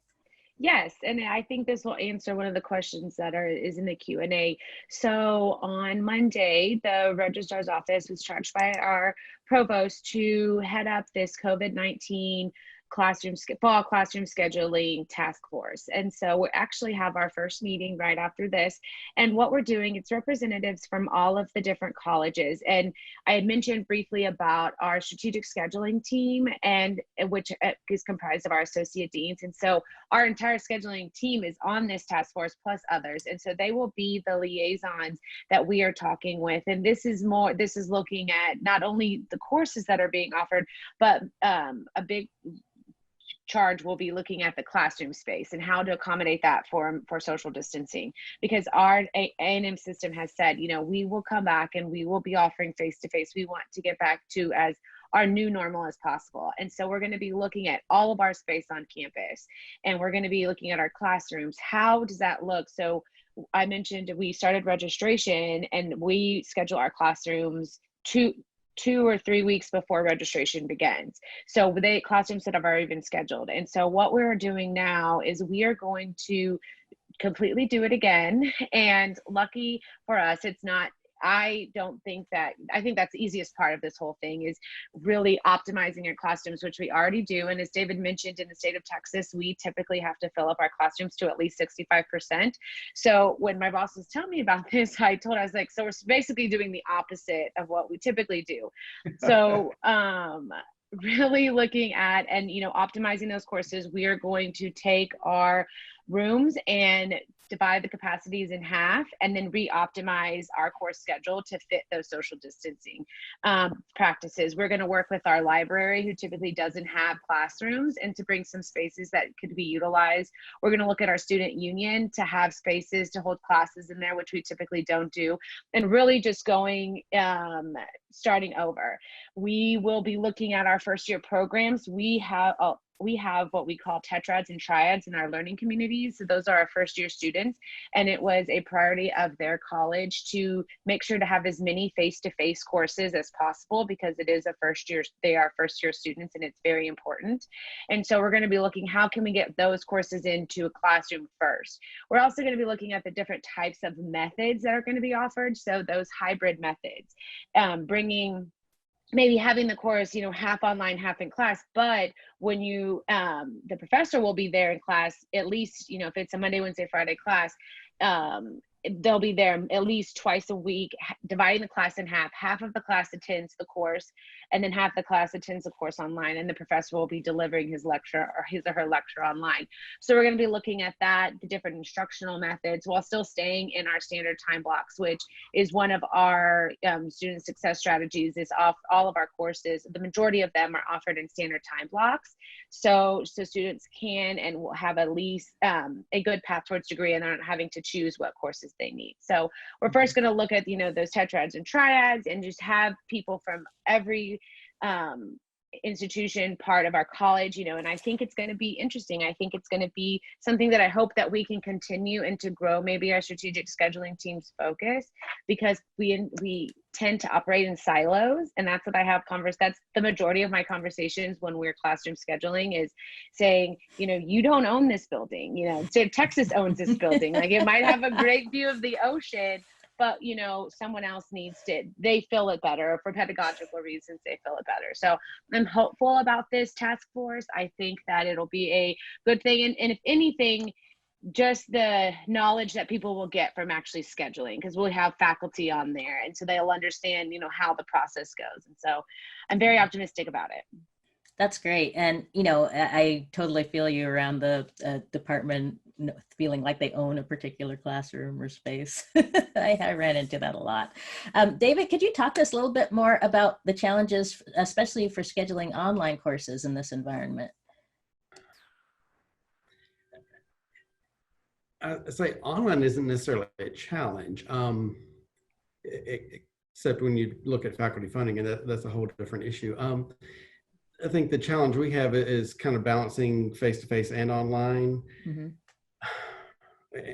Yes, and I think this will answer one of the questions that is in the Q&A. So on Monday, the registrar's office was charged by our provost to head up this COVID-19 fall classroom scheduling task force. And so we actually have our first meeting right after this. And what we're doing, it's representatives from all of the different colleges. And I had mentioned briefly about our strategic scheduling team, and which is comprised of our associate deans. And so our entire scheduling team is on this task force plus others. And so they will be the liaisons that we are talking with. And this is looking at not only the courses that are being offered, but a big charge will be looking at the classroom space and how to accommodate that for social distancing, because our A&M system has said, we will come back and we will be offering face-to-face. We want to get back to as our new normal as possible. And so we're going to be looking at all of our space on campus, and we're going to be looking at our classrooms. How does that look? So I mentioned we started registration and we schedule our classrooms two or 3 weeks before registration begins. So classrooms that have already been scheduled. And so what we're doing now is we are going to completely do it again. And lucky for us, I think that's the easiest part of this whole thing is really optimizing your classrooms, which we already do. And as David mentioned, in the state of Texas, we typically have to fill up our classrooms to at least 65%. So when my boss was telling me about this, I was like, so we're basically doing the opposite of what we typically do. So really looking at and optimizing those courses, we are going to take our rooms and divide the capacities in half and then re-optimize our course schedule to fit those social distancing practices. We're going to work with our library, who typically doesn't have classrooms, and to bring some spaces that could be utilized. We're going to look at our student union to have spaces to hold classes in there, which we typically don't do, and really just going starting over. We will be looking at our first year programs. We have what we call tetrads and triads in our learning communities. So those are our first year students. And it was a priority of their college to make sure to have as many face-to-face courses as possible, because they are first year students and it's very important. And so we're going to be looking, how can we get those courses into a classroom first? We're also going to be looking at the different types of methods that are going to be offered. So those hybrid methods, maybe having the course, half online, half in class, but when the professor will be there in class, at least, if it's a Monday, Wednesday, Friday class, they'll be there at least twice a week, dividing the class in half. Half of the class attends the course and then half the class attends the course online, and the professor will be delivering his lecture or his or her lecture online. So we're going to be looking at that, the different instructional methods, while still staying in our standard time blocks, which is one of our student success strategies. Is off all of our courses, the majority of them are offered in standard time blocks, so students can and will have at least a good path towards degree, and they're not having to choose what courses they need. So we're first going to look at, you know, those tetrads and triads, and just have people from every institution part of our college, you know. And I think it's going to be interesting. I think it's going to be something that I hope that we can continue and to grow maybe our strategic scheduling team's focus, because we tend to operate in silos, and that's what I have that's the majority of my conversations when we're classroom scheduling, is saying, you know, you don't own this building, you know, so Texas owns this building, like it might have a great view of the ocean, but you know, someone else needs to, they feel it better for pedagogical reasons, they feel it better. So I'm hopeful about this task force. I think that it'll be a good thing, and if anything, just the knowledge that people will get from actually scheduling, because we'll have faculty on there, and so they'll understand, you know, how the process goes. And so I'm very optimistic about it. That's great. And, you know, I totally feel you around the department feeling like they own a particular classroom or space. I ran into that a lot. David, could you talk to us a little bit more about the challenges, especially for scheduling online courses in this environment? I'd say online isn't necessarily a challenge, except when you look at faculty funding, and that's a whole different issue. I think the challenge we have is kind of balancing face-to-face and online. Mm-hmm.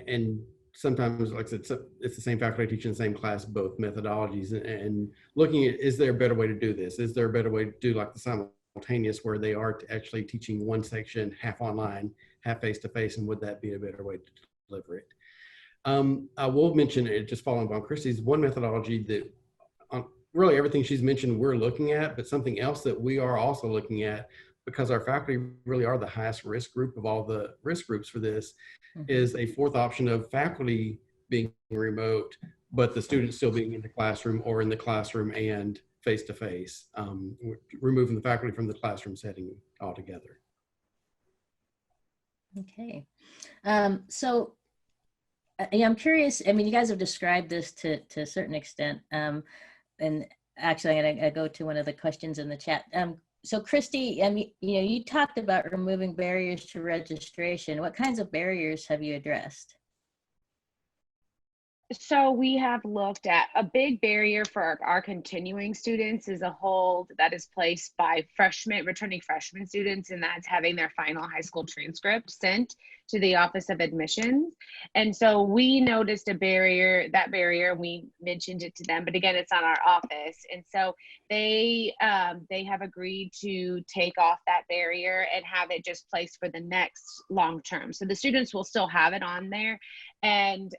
And sometimes, like I said, it's the same faculty teaching the same class, both methodologies, and looking at, is there a better way to do this? Is there a better way to do like the simultaneous, where they are actually teaching one section half online, half face-to-face, and would that be a better way to deliver it? I will mention it, just following on Christy's, one methodology that really everything she's mentioned we're looking at, but something else that we are also looking at, because our faculty really are the highest risk group of all the risk groups for this, is a fourth option of faculty being remote, but the students still being in the classroom, or in the classroom and face-to-face, removing the faculty from the classroom setting altogether. Okay. So I'm curious, I mean, you guys have described this to a certain extent. And actually, I'm going to go to one of the questions in the chat. So Christy, you know, you talked about removing barriers to registration. What kinds of barriers have you addressed? So we have looked at a big barrier for our continuing students is a hold that is placed by returning freshman students, and that's having their final high school transcript sent to the Office of Admissions. And so we noticed that barrier, we mentioned it to them, but again, it's on our office. And so they have agreed to take off that barrier and have it just placed for the next long term. So the students will still have it on there, and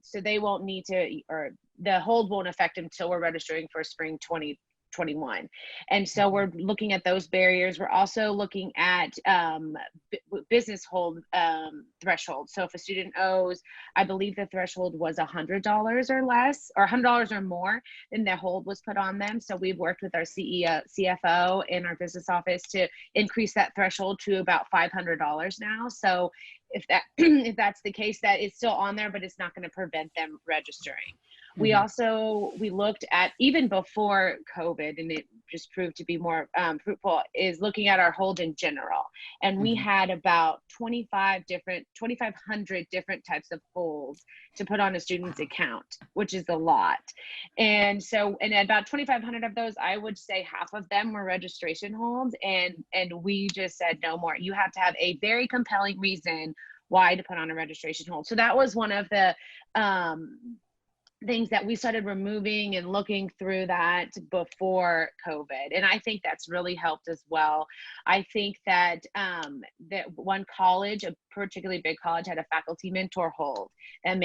so they won't need to, or the hold won't affect them until we're registering for spring 2021. And so we're looking at those barriers. We're also looking at business hold threshold. So if a student owes, I believe the threshold was $100 or less, or $100 or more, then the hold was put on them. So we've worked with our CFO in our business office to increase that threshold to about $500 now. So if that's the case, that is still on there, but it's not going to prevent them registering. We looked at, even before COVID, and it just proved to be more fruitful, is looking at our hold in general. And we had about 2,500 different types of holds to put on a student's account, which is a lot. And so, and about 2,500 of those, I would say half of them were registration holds. And we just said, no more. You have to have a very compelling reason why to put on a registration hold. So that was one of the things that we started removing and looking through that before COVID. And I think that's really helped as well. I think that that one college, a particularly big college, had a faculty mentor hold and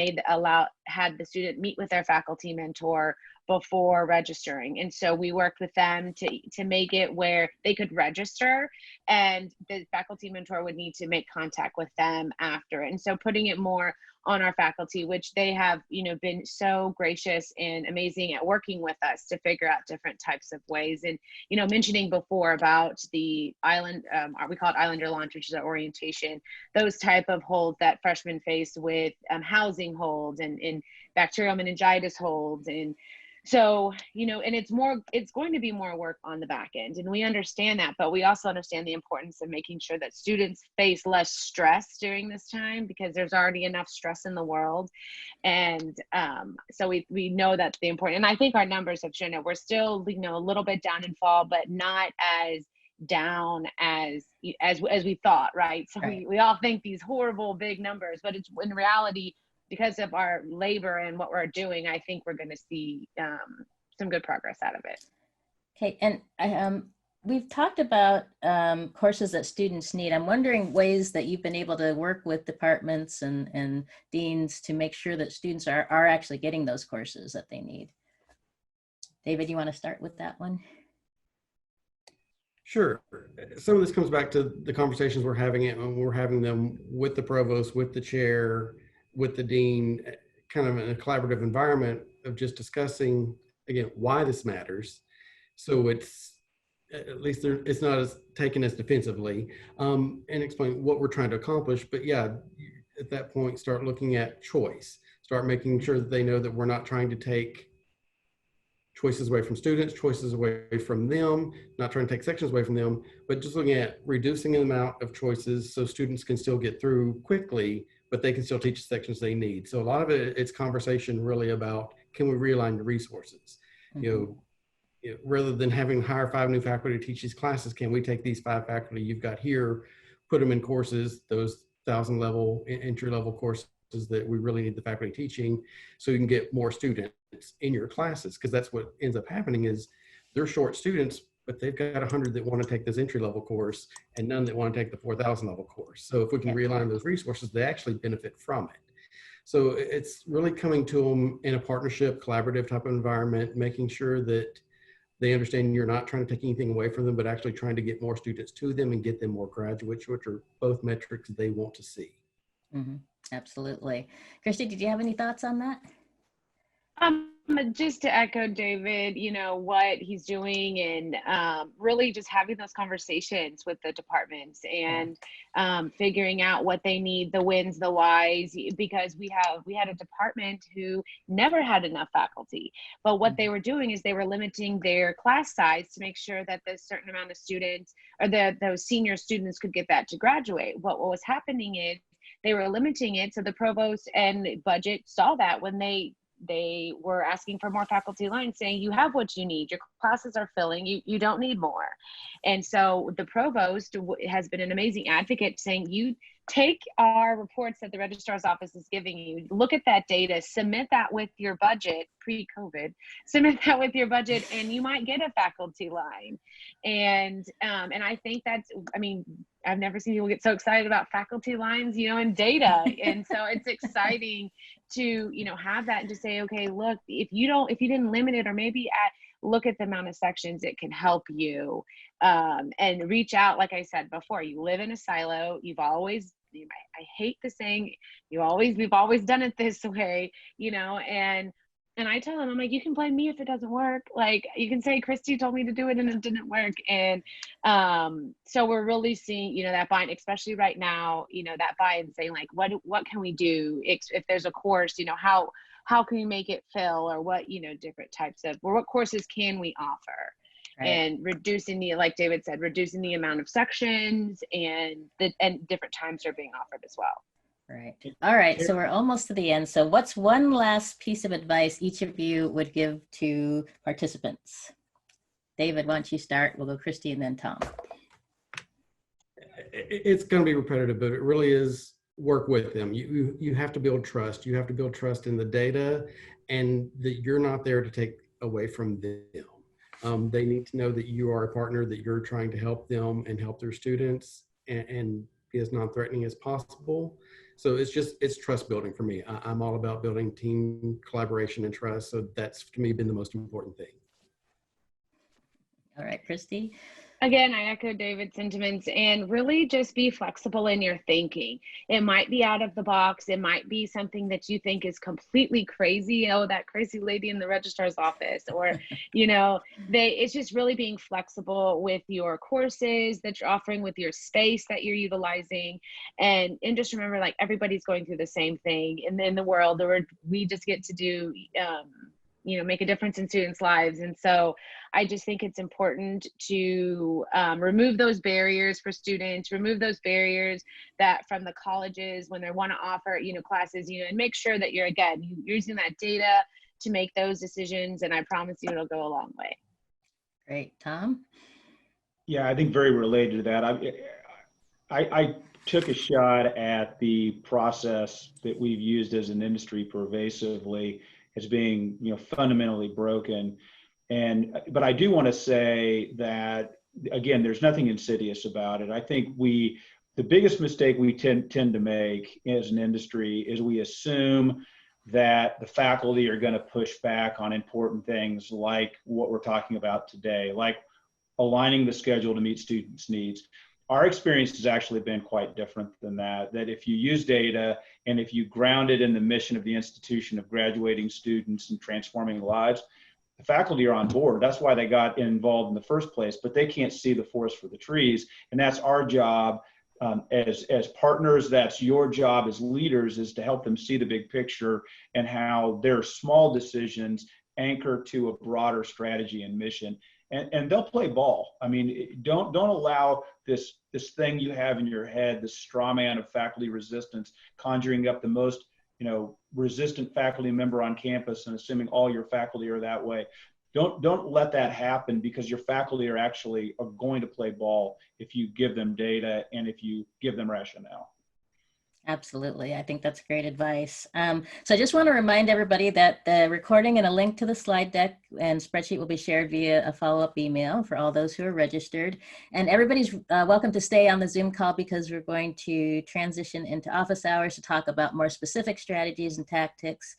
had the student meet with their faculty mentor before registering. And so we worked with them to make it where they could register, and the faculty mentor would need to make contact with them after. And so putting it more on our faculty, which they have, been so gracious and amazing at working with us to figure out different types of ways. And, mentioning before about the island, we call it Islander launch, which is our orientation, those type of holds that freshmen face with housing holds and bacterial meningitis holds. And so, and it's going to be more work on the back end, and we understand that, but we also understand the importance of making sure that students face less stress during this time, because there's already enough stress in the world. And so we know that's the important, and I think our numbers have shown that we're still, a little bit down in fall, but not as down as we thought, right? So Right. we all think these horrible big numbers, but it's in reality, because of our labor and what we're doing, I think we're going to see some good progress out of it. Okay, and we've talked about courses that students need. I'm wondering ways that you've been able to work with departments and deans to make sure that students are actually getting those courses that they need. David, you want to start with that one? Sure. Some of this comes back to the conversations we're having, and we're having them with the provost, with the chair, with the dean, kind of in a collaborative environment of just discussing, again, why this matters. So it's, at least it's not as taken as defensively, and explain what we're trying to accomplish. But yeah, at that point, start looking at choice, start making sure that they know that we're not trying to take choices away from students, choices away from them, not trying to take sections away from them, but just looking at reducing the amount of choices so students can still get through quickly, but they can still teach the sections they need. So a lot of it's conversation really about, can we realign the resources? Mm-hmm. Rather than having to hire 5 new faculty to teach these classes, can we take these 5 faculty you've got here, put them in courses, those 1,000 level, entry level courses that we really need the faculty teaching, so you can get more students in your classes? Because that's what ends up happening is they're short students, but they've got 100 that want to take this entry level course and none that want to take the 4,000 level course. So if we can realign those resources, they actually benefit from it. So it's really coming to them in a partnership, collaborative type of environment, making sure that they understand you're not trying to take anything away from them, but actually trying to get more students to them and get them more graduates, which are both metrics they want to see. Mm-hmm. Absolutely. Christy, did you have any thoughts on that? Just to echo David, what he's doing, and really just having those conversations with the departments and figuring out what they need, the wins, the whys, because we had a department who never had enough faculty, but what they were doing is they were limiting their class size to make sure that the certain amount of students, or those senior students, could get that to graduate. What was happening is they were limiting it, so the provost and budget saw that when they were asking for more faculty lines, saying, you have what you need, your classes are filling, you don't need more. And so the provost has been an amazing advocate, saying, you take our reports that the registrar's office is giving you, look at that data, submit that with your budget, pre-COVID, submit that with your budget, and you might get a faculty line. And I think that's, I've never seen people get so excited about faculty lines, and data. And so it's exciting to, have that and to say, okay, look, if you didn't limit it, or maybe look at the amount of sections it can help you, and reach out. Like I said before, you live in a silo. You've always, I hate the saying, we've always done it this way, and I tell them, I'm like, you can blame me if it doesn't work. Like, you can say, Christy told me to do it and it didn't work. And so we're really seeing, that buy-in, especially right now, that buy-in, saying like, what can we do if there's a course, how can we make it fill, or what, different types of, or what courses can we offer? Right. And reducing like David said, reducing the amount of sections and different times are being offered as well. Right. All right. So we're almost to the end. So what's one last piece of advice each of you would give to participants? David, why don't you start? We'll go Christy and then Tom. It's going to be repetitive, but it really is work with them. You have to build trust. You have to build trust in the data, and that you're not there to take away from them. They need to know that you are a partner, that you're trying to help them and help their students, and be as non-threatening as possible. So it's trust building for me. I'm all about building team collaboration and trust. So that's, to me, been the most important thing. All right, Christy. Again, I echo David's sentiments, and really just be flexible in your thinking. It might be out of the box. It might be something that you think is completely crazy. Oh, that crazy lady in the registrar's office, or, it's just really being flexible with your courses that you're offering, with your space that you're utilizing. And just remember, like, everybody's going through the same thing in the world, or we just get to do, make a difference in students' lives. And so I just think it's important to remove those barriers for students, remove those barriers that from the colleges when they want to offer, classes, and make sure that you're using that data to make those decisions. And I promise you it'll go a long way. Great. Tom? Yeah, I think very related to that. I took a shot at the process that we've used as an industry pervasively as being, fundamentally broken. But I do want to say that, again, there's nothing insidious about it. I think the biggest mistake we tend to make as an industry is we assume that the faculty are going to push back on important things like what we're talking about today, like aligning the schedule to meet students' needs. Our experience has actually been quite different than that, that if you use data and if you ground it in the mission of the institution of graduating students and transforming lives, the faculty are on board. That's why they got involved in the first place, but they can't see the forest for the trees. And that's our job as partners. That's your job as leaders, is to help them see the big picture and how their small decisions anchor to a broader strategy and mission. And they'll play ball. I mean, don't allow this thing you have in your head, this straw man of faculty resistance, conjuring up the most resistant faculty member on campus and assuming all your faculty are that way. Don't let that happen, because your faculty are going to play ball if you give them data and if you give them rationale. Absolutely. I think that's great advice. So I just want to remind everybody that the recording and a link to the slide deck and spreadsheet will be shared via a follow-up email for all those who are registered. And everybody's welcome to stay on the Zoom call, because we're going to transition into office hours to talk about more specific strategies and tactics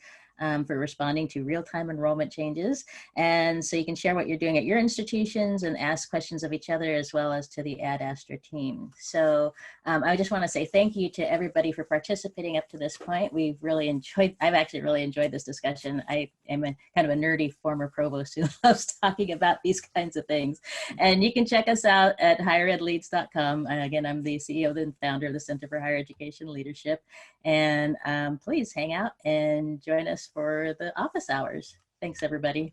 for responding to real-time enrollment changes. And so you can share what you're doing at your institutions and ask questions of each other, as well as to the Ad Astra team. So I just want to say thank you to everybody for participating up to this point. I've actually really enjoyed this discussion. I am kind of a nerdy former provost who loves talking about these kinds of things. And you can check us out at higheredleads.com. Again, I'm the CEO and founder of the Center for Higher Education Leadership. And please hang out and join us for the office hours. Thanks, everybody.